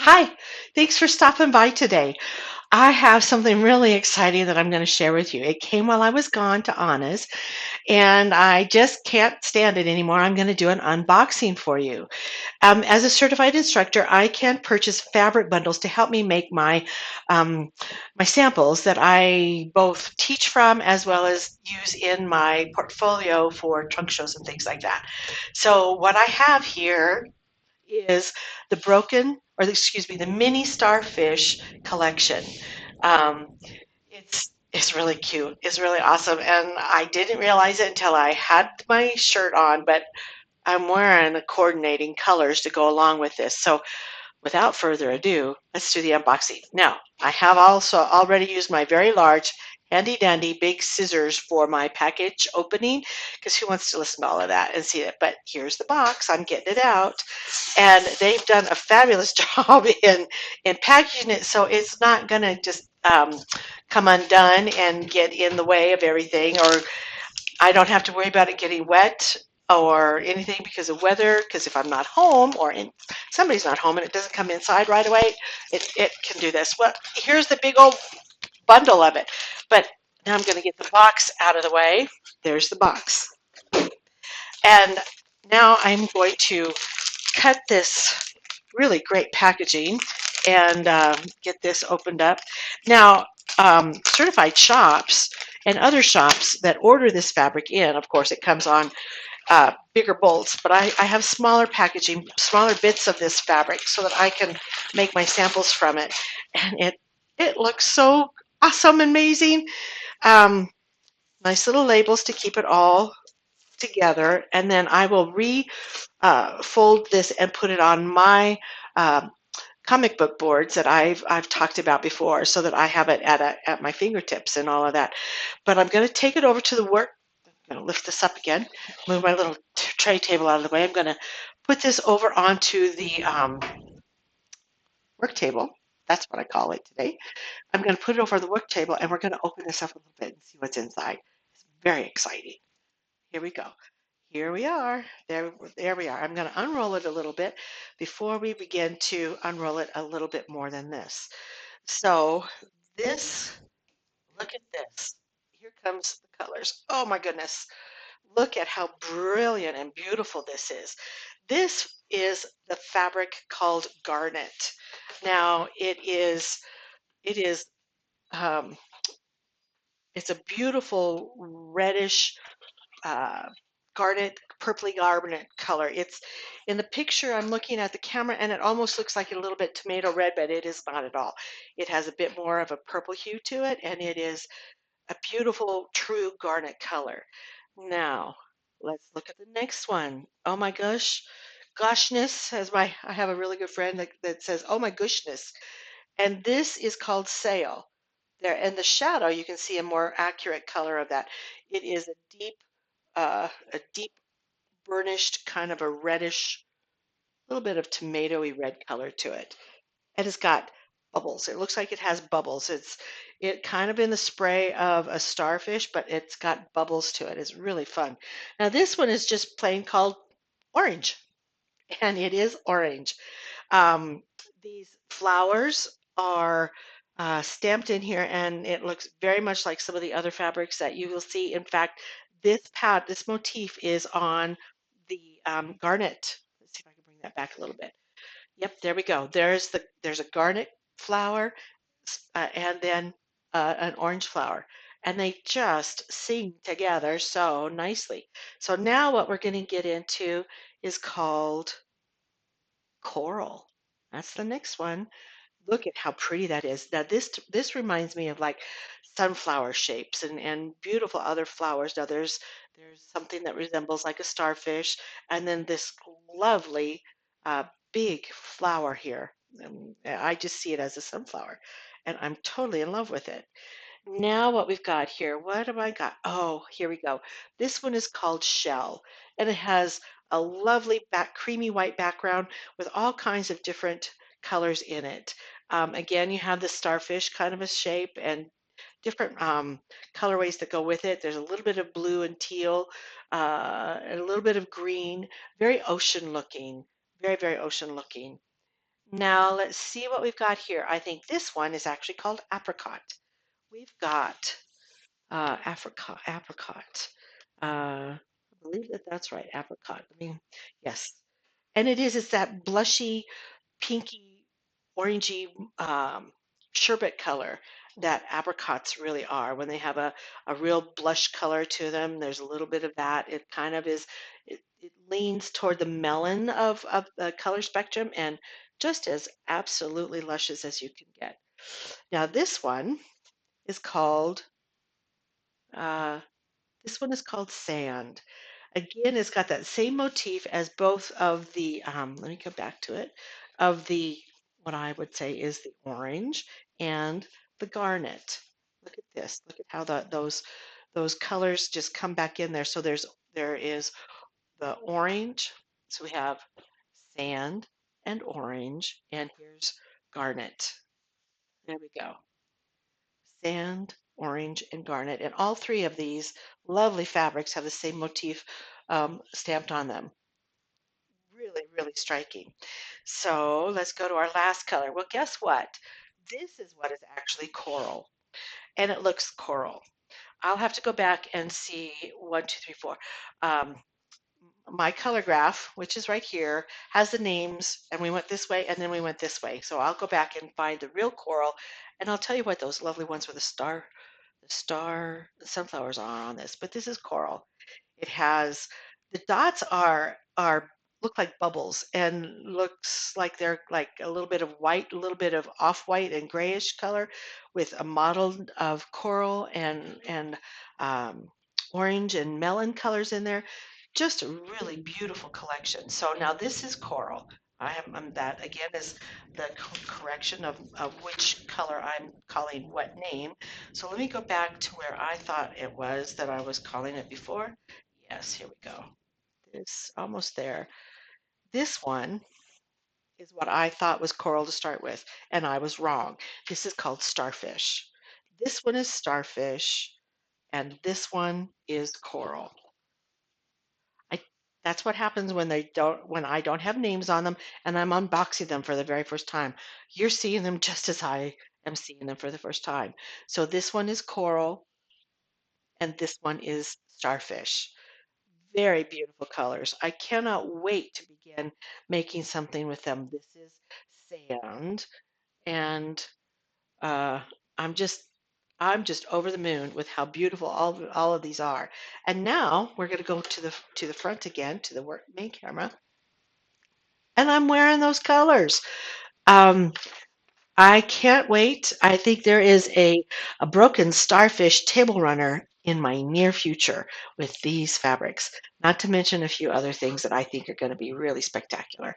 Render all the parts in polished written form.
Hi, thanks for stopping by today. I have something really exciting that I'm going to share with you. It came while I was gone to Anna's, and I just can't stand it anymore. I'm going to do an unboxing for you. As a certified instructor, I can purchase fabric bundles to help me make um, my samples that I both teach from as well as use in my portfolio for trunk shows and things like that. So what I have here is the excuse me, the mini Starfish collection. Um, it's really cute. It's really awesome, and I didn't realize it until I had my shirt on, but I'm wearing the coordinating colors to go along with this. So without further ado, let's do the unboxing. Now, I have also already used my very large, handy dandy big scissors for my package opening because who wants to listen to all of that and see it? But here's the box. I'm getting it out. And they've done a fabulous job in packaging it so it's not going to just come undone and get in the way of everything, or I don't have to worry about it getting wet or anything because of weather. Because if I'm not home or somebody's not home and it doesn't come inside right away, it can do this. Well, here's the big old bundle of it. But now I'm going to get the box out of the way. There's the box. And now I'm going to cut this really great packaging and get this opened up. Now, certified shops and other shops that order this fabric in, of course, it comes on bigger bolts, but I have smaller packaging, smaller bits of this fabric so that I can make my samples from it. And it looks so awesome, amazing. Um, nice little labels to keep it all together, and then I will fold this and put it on my um, comic book boards that I've talked about before, so that I have it at my fingertips and all of that. But I'm going to take it over to the work. I'm going to lift this up again, move my little tray table out of the way. I'm going to put this over onto the work table. That's what I call it today. I'm going to put it over the work table, and we're going to open this up a little bit and see what's inside. It's very exciting. Here we go. Here we are. There we are. I'm going to unroll it a little bit before we begin to unroll it a little bit more than this. So this, look at this. Here comes the colors. Oh my goodness. Look at how brilliant and beautiful this is. This is the fabric called garnet. Now it is um, it's a beautiful reddish uh, garnet, purpley garnet color. It's in the picture I'm looking at the camera and it almost looks like a little bit tomato red, but it is not at all. It has a bit more of a purple hue to it, and it is a beautiful, true garnet color. Now, let's look at the next one. Oh my gosh. Goshness, I have a really good friend that says, oh my goshness. And this is called sail. There in the shadow, you can see a more accurate color of that. It is a deep burnished kind of a reddish, little bit of tomatoey red color to it. And it's got bubbles. It looks like it has bubbles. It kind of in the spray of a starfish, but it's got bubbles to it. It's really fun. Now this one is just plain called orange, and it is orange. Um, these flowers are stamped in here, and it looks very much like some of the other fabrics that you will see. In fact, this motif is on the garnet. Let's see if I can bring that back a little bit. Yep, there we go. There's a garnet flower and then an orange flower, and they just sing together so nicely. So now what we're going to get into is called coral. That's the next one. Look at how pretty that is. Now this reminds me of like sunflower shapes and beautiful other flowers. Now there's something that resembles like a starfish, and then this lovely uh, big flower here. I just see it as a sunflower, and I'm totally in love with it. Now what we've got here, what have I got? Oh, here we go. This one is called Shell, and it has a lovely creamy white background with all kinds of different colors in it. Again, you have the starfish kind of a shape and different colorways that go with it. There's a little bit of blue and teal, and a little bit of green, very ocean looking, very, very ocean looking. Now let's see what we've got here. I think this one is actually called apricot. We've got apricot. I believe that that's right, apricot. I mean, yes. And it's that blushy, pinky, orangey sherbet color that apricots really are. When they have a real blush color to them, there's a little bit of that. It kind of is, it leans toward the melon of the color spectrum and just as absolutely luscious as you can get. Now, is called, uh, this one is called sand. Again, it's got that same motif as both of the, let me go back to it, of the, what I would say is the orange and the garnet. Look at this. Look at how those colors just come back in there. So there is the orange. So we have sand and orange, and here's garnet. There we go. Sand, orange, and garnet. And all three of these lovely fabrics have the same motif stamped on them. Really, really striking. So let's go to our last color. Well, guess what? This is what is actually coral, and it looks coral. I'll have to go back and see one, two, three, four. Um, my color graph, which is right here, has the names, and we went this way, and then we went this way. So I'll go back and find the real coral, and I'll tell you what those lovely ones with the sunflowers are on this. But this is coral. It has the dots are look like bubbles and looks like they're like a little bit of white, a little bit of off-white and grayish color with a mottled of coral and um, orange and melon colors in there. Just a really beautiful collection. So now this is coral. That again is the correction of which color I'm calling what name. So let me go back to where I thought it was that I was calling it before. Yes, here we go. It's almost there. This one is what I thought was coral to start with, and I was wrong. This is called starfish. This one is starfish, and this one is coral. I That's what happens when I don't have names on them and I'm unboxing them for the very first time. You're seeing them just as I am seeing them for the first time. So this one is coral and this one is starfish. Very beautiful colors. I cannot wait to begin making something with them. This is sand, and uh, I'm just I'm just over the moon with how beautiful all of these are. And now we're going to go to the front again to the main camera, and I'm wearing those colors. Um, I can't wait. I think there is a broken starfish table runner in my near future with these fabrics, not to mention a few other things that I think are going to be really spectacular.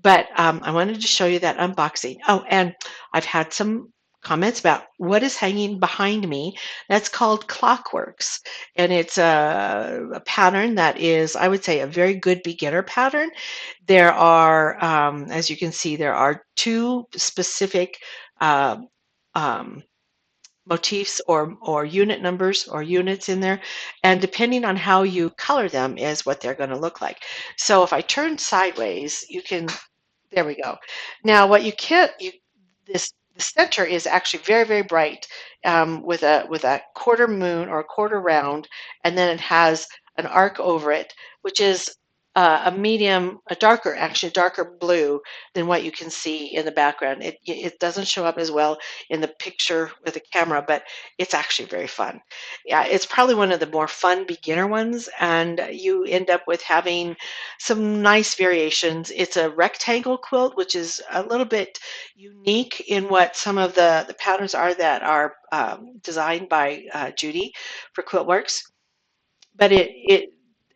But I wanted to show you that unboxing. Oh, and I've had some comments about what is hanging behind me. That's called Clockworks. And it's a pattern that is, I would say, a very good beginner pattern. There are, as you can see, there are two specific uh, um, motifs or unit numbers or units in there. And depending on how you color them is what they're going to look like. So if I turn sideways, you can there we go. Now, what you can't you this the center is actually very very bright with a quarter moon or a quarter round, and then it has an arc over it, which is a darker actually darker blue than what you can see in the background. It doesn't show up as well in the picture with the camera, but it's actually very fun. Yeah, it's probably one of the more fun beginner ones, and you end up with having some nice variations. It's a rectangle quilt, which is a little bit unique in what some of the patterns are that are designed by Judy for Quiltworks. But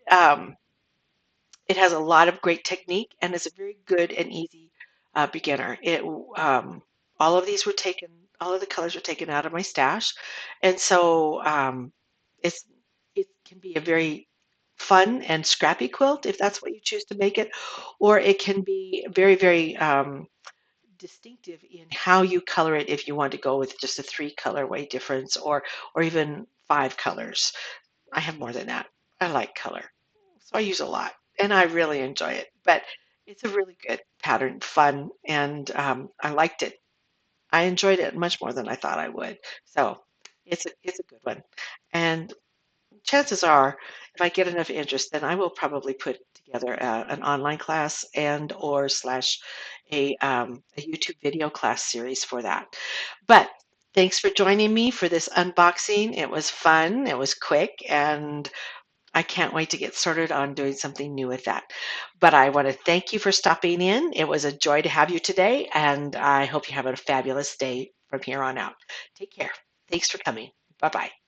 um, it has a lot of great technique and is a very good and easy beginner. All of these were taken, all of the colors were taken out of my stash, and so it's it can be a very fun and scrappy quilt if that's what you choose to make it, or it can be very, very distinctive in how you color it if you want to go with just a three colorway difference or even five colors. I have more than that. I like color, so I use a lot, and I really enjoy it. But It's a really good pattern, fun, and I liked it. I enjoyed it much more than I thought I would. So it's a good one. And chances are, if I get enough interest, then I will probably put together an online class and or slash a YouTube video class series for that. But thanks for joining me for this unboxing. It was fun. It was quick, and I can't wait to get started on doing something new with that. But I want to thank you for stopping in. It was a joy to have you today, and I hope you have a fabulous day from here on out. Take care. Thanks for coming. Bye bye.